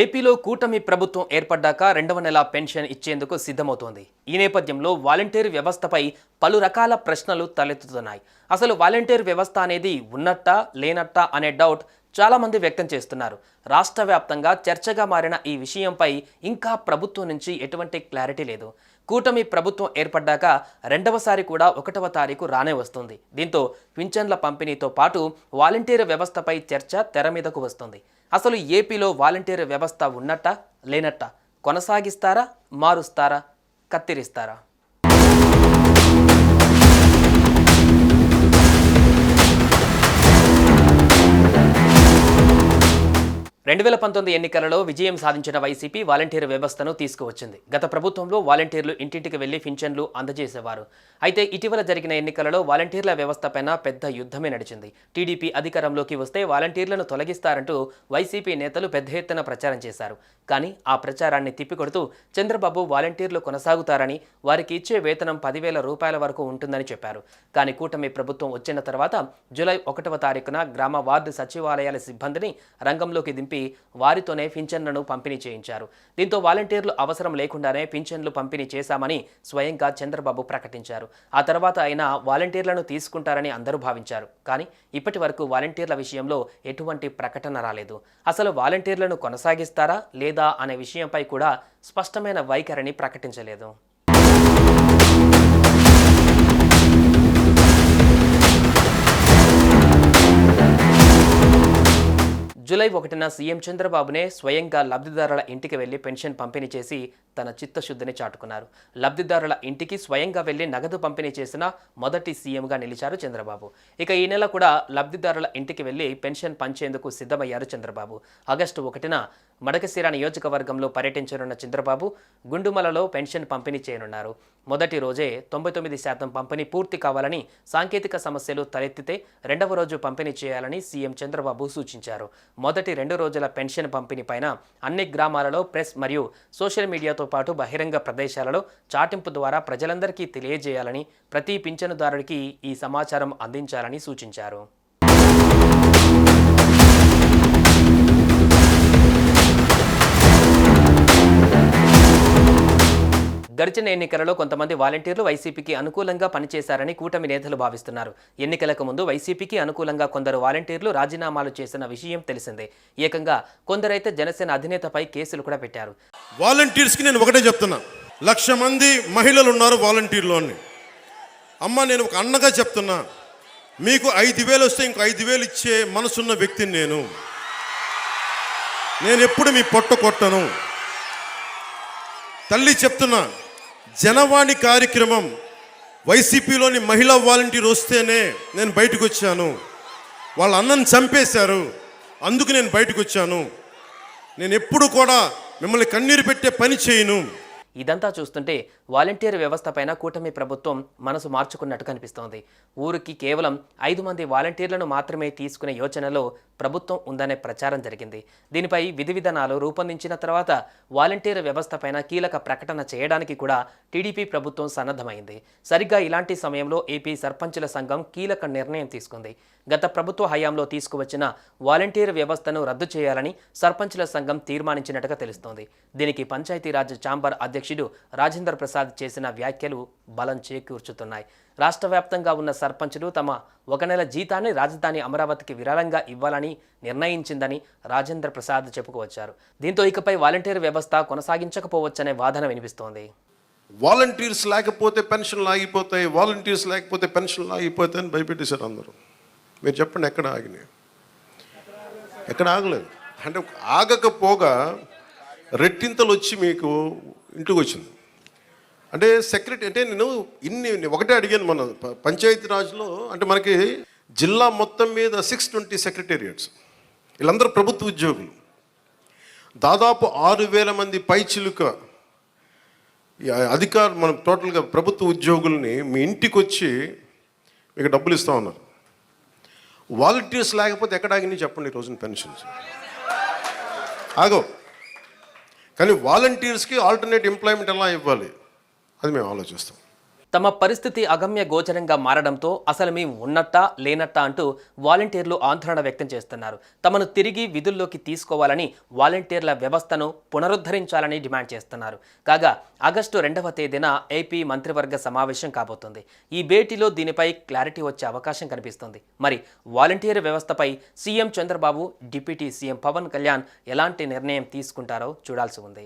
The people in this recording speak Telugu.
ఏపీలో కూటమి ప్రభుత్వం ఏర్పడ్డాక రెండవ నెల పెన్షన్ ఇచ్చేందుకు సిద్ధమవుతోంది. ఈ నేపథ్యంలో వాలంటీర్ వ్యవస్థపై పలు రకాల ప్రశ్నలు తలెత్తుతున్నాయి. అసలు వాలంటీర్ వ్యవస్థ అనేది ఉన్నట్టా లేనట్టా అనే డౌట్ చాలా మంది వ్యక్తం చేస్తున్నారు. రాష్ట్ర వ్యాప్తంగా చర్చగా మారిన ఈ విషయంపై ఇంకా ప్రభుత్వం నుంచి ఎటువంటి క్లారిటీ లేదు. కూటమి ప్రభుత్వం ఏర్పడ్డాక రెండవసారి కూడా 1వ తారీఖు రానే వస్తుంది. దీంతో పింఛన్ల పంపిణీతో పాటు వాలంటీర్ వ్యవస్థపై చర్చ తెర మీదకు వస్తుంది. అసలు ఏపీలో వాలంటీర్ వ్యవస్థ ఉన్నట్టా లేనట్టా, కొనసాగిస్తారా, మారుస్తారా, కత్తిరిస్తారా? 2019 ఎన్నికలలో విజయం సాధించిన వైసీపీ వాలంటీర్ వ్యవస్థను తీసుకువచ్చింది. గత ప్రభుత్వంలో వాలంటీర్లు ఇంటింటికి వెళ్లి పింఛన్లు అందజేసేవారు. అయితే ఇటీవల జరిగిన ఎన్నికలలో వాలంటీర్ల వ్యవస్థపైన పెద్ద యుద్ధమే నడిచింది. టీడీపీ అధికారంలోకి వస్తే వాలంటీర్లను తొలగిస్తారంటూ వైసీపీ నేతలు పెద్ద ఎత్తున ప్రచారం చేశారు. కానీ ఆ ప్రచారాన్ని తిప్పికొడుతూ చంద్రబాబు వాలంటీర్లు కొనసాగుతారని, వారికి ఇచ్చే వేతనం 10,000 రూపాయల వరకు ఉంటుందని చెప్పారు. కానీ కూటమి ప్రభుత్వం వచ్చిన తర్వాత జూలై 1వ తారీఖున గ్రామ వార్డు సచివాలయాల సిబ్బందిని రంగంలోకి దింపి వారితోనే పింఛన్లను పంపిణీ చేయించారు. దీంతో వాలంటీర్లు అవసరం లేకుండానే పింఛన్లు పంపిణీ చేశామని స్వయంగా చంద్రబాబు ప్రకటించారు. ఆ తర్వాత అయినా వాలంటీర్లను తీసుకుంటారని అందరూ భావించారు. కానీ ఇప్పటి వరకు వాలంటీర్ల విషయంలో ఎటువంటి ప్రకటన రాలేదు. అసలు వాలంటీర్లను కొనసాగిస్తారా లేదా అనే విషయంపై కూడా స్పష్టమైన వైఖరిని ప్రకటించలేదు. జూలై 1న సీఎం చంద్రబాబునే స్వయంగా లబ్ధిదారుల ఇంటికి వెళ్లి పెన్షన్ పంపిణీ చేసి తన చిత్తశుద్ధిని చాటుకున్నారు. లబ్ధిదారుల ఇంటికి స్వయంగా వెళ్లి నగదు పంపిణీ చేసిన మొదటి సీఎంగా నిలిచారు చంద్రబాబు. ఇక ఈ నెల కూడా లబ్ధిదారుల ఇంటికి వెళ్లి పెన్షన్ పంచేందుకు సిద్ధమయ్యారు చంద్రబాబు. ఆగస్టు 1న మడకశిర నియోజకవర్గంలో పర్యటించనున్న చంద్రబాబు గుండుమలలో పెన్షన్ పంపిణీ చేయనున్నారు. మొదటి రోజే 99% పంపిణీ పూర్తి కావాలని, సాంకేతిక సమస్యలు తలెత్తితే రెండవ రోజు పంపిణీ చేయాలని సీఎం చంద్రబాబు సూచించారు. మొదటి 2 రోజుల పెన్షన్ పంపిణీ పైన అన్ని గ్రామాలలో ప్రెస్ మరియు సోషల్ మీడియాతో పాటు బహిరంగ ప్రదేశాలలో చాటింపు ద్వారా ప్రజలందరికీ తెలియజేయాలని, ప్రతి పింఛనుదారుడికి ఈ సమాచారం అందించాలని సూచించారు. గడిచిన ఎన్నికలలో కొంతమంది వాలంటీర్లు వైసీపీకి అనుకూలంగా పనిచేశారని కూటమి నేతలు భావిస్తున్నారు. ఎన్నికలకు ముందు వైసీపీకి అనుకూలంగా కొందరు వాలంటీర్లు రాజీనామాలు చేసిన విషయం తెలిసిందే. ఏకంగా కొందరైతే జనసేన అధినేతపై కేసులు కూడా పెట్టారు. వాలంటీర్స్కి నేను ఒకటే చెప్తున్నా, 1,00,000 మంది మహిళలు ఉన్నారు వాలంటీర్లు అని. అమ్మ, నేను ఒక అన్నగా చెప్తున్నా, మీకు 5,000 వస్తే ఇంకో 5,000 ఇచ్చే మనసున్న వ్యక్తిని నేను ఎప్పుడు మీ పొట్ట కొట్టను. తల్లి చెప్తున్నా, జనవాణి కార్యక్రమం వైసీపీలోని మహిళా వాలంటీర్ వస్తేనే నేను బయటకు వచ్చాను. వాళ్ళ అన్నను చంపేశారు, అందుకు నేను బయటకు వచ్చాను. నేను ఎప్పుడు కూడా మిమ్మల్ని కన్నీరు పెట్టే పని చేయను. ఇదంతా చూస్తుంటే వాలంటీర్ వ్యవస్థ పైన కూటమి ప్రభుత్వం మనసు మార్చుకున్నట్టు కనిపిస్తోంది. ఊరికి కేవలం 5 మంది వాలంటీర్లను మాత్రమే తీసుకునే యోచనలో ప్రభుత్వం ఉందనే ప్రచారం జరిగింది. దీనిపై విధి విధానాలు రూపొందించిన తర్వాత వాలంటీర్ వ్యవస్థ పైన కీలక ప్రకటన చేయడానికి కూడా టీడీపీ ప్రభుత్వం సన్నద్ధమైంది. సరిగ్గా ఇలాంటి సమయంలో ఏపీ సర్పంచుల సంఘం కీలక నిర్ణయం తీసుకుంది. గత ప్రభుత్వ హయాంలో తీసుకువచ్చిన వాలంటీర్ వ్యవస్థను రద్దు చేయాలని సర్పంచుల సంఘం తీర్మానించినట్టుగా తెలుస్తోంది. దీనికి పంచాయతీరాజ్ ఛాంబర్ అధ్యక్షుడు రాజేంద్ర ప్రసాద్ చేసిన వ్యాఖ్యలు బలం చేకూర్చుతున్నాయి. రాష్ట్ర వ్యాప్తంగా ఉన్న సర్పంచులు తమ 1 నెల జీతాన్ని రాజధాని అమరావతికి విరాళంగా ఇవ్వాలని నిర్ణయించిందని రాజేంద్ర ప్రసాద్ చెప్పుకొచ్చారు. దీంతో ఇకపై వాలంటీర్ వ్యవస్థ కొనసాగించకపోవచ్చనే వాదన వినిపిస్తోంది. వాలంటీర్స్ లేకపోతే పెన్షన్లు ఆగిపోతాయి, వాలంటీర్స్ లేకపోతే పెన్షన్లు ఆగిపోతాయి అని భయపెట్టేశారు అందరూ. మీరు చెప్పండి, ఎక్కడ ఆగినాయి? ఎక్కడ ఆగలేదు. అంటే ఆగకపోగా రెట్టింతలు వచ్చి మీకు ఇంటికి వచ్చింది. అంటే సెక్రటరీ అంటే నేను ఒకటే అడిగాను, మన పంచాయతీరాజ్లో అంటే మనకి జిల్లా మొత్తం మీద 620 సెక్రటేరియట్స్, వీళ్ళందరూ ప్రభుత్వ ఉద్యోగులు. దాదాపు 6,000 మంది పైచిలుక అధికారులు, మనం టోటల్గా ప్రభుత్వ ఉద్యోగుల్ని మీ ఇంటికి వచ్చి మీకు డబ్బులు ఇస్తూ ఉన్నారు. వాలంటీర్స్ లేకపోతే ఎక్కడ ఆగినాయి చెప్పండి ఈ రోజున పెన్షన్స్? ఆగో. కానీ వాలంటీర్స్కి ఆల్టర్నేట్ ఎంప్లాయ్మెంట్ ఎలా ఇవ్వాలి, అది మేము ఆలోచిస్తాం. తమ పరిస్థితి అగమ్య గోచరంగా మారడంతో అసలు మేము ఉన్నట్టా లేనట్టా అంటూ వాలంటీర్లు ఆందోళన వ్యక్తం చేస్తున్నారు. తమను తిరిగి విధుల్లోకి తీసుకోవాలని, వాలంటీర్ల వ్యవస్థను పునరుద్ధరించాలని డిమాండ్ చేస్తున్నారు. కాగా ఆగస్టు 2వ తేదీన ఏపీ మంత్రివర్గ సమావేశం కాబోతుంది. ఈ భేటీలో దీనిపై క్లారిటీ వచ్చే అవకాశం కనిపిస్తుంది. మరి వాలంటీర్ వ్యవస్థపై CM Chandrababu, deputy CM Pawan Kalyan ఎలాంటి నిర్ణయం తీసుకుంటారో చూడాల్సి ఉంది.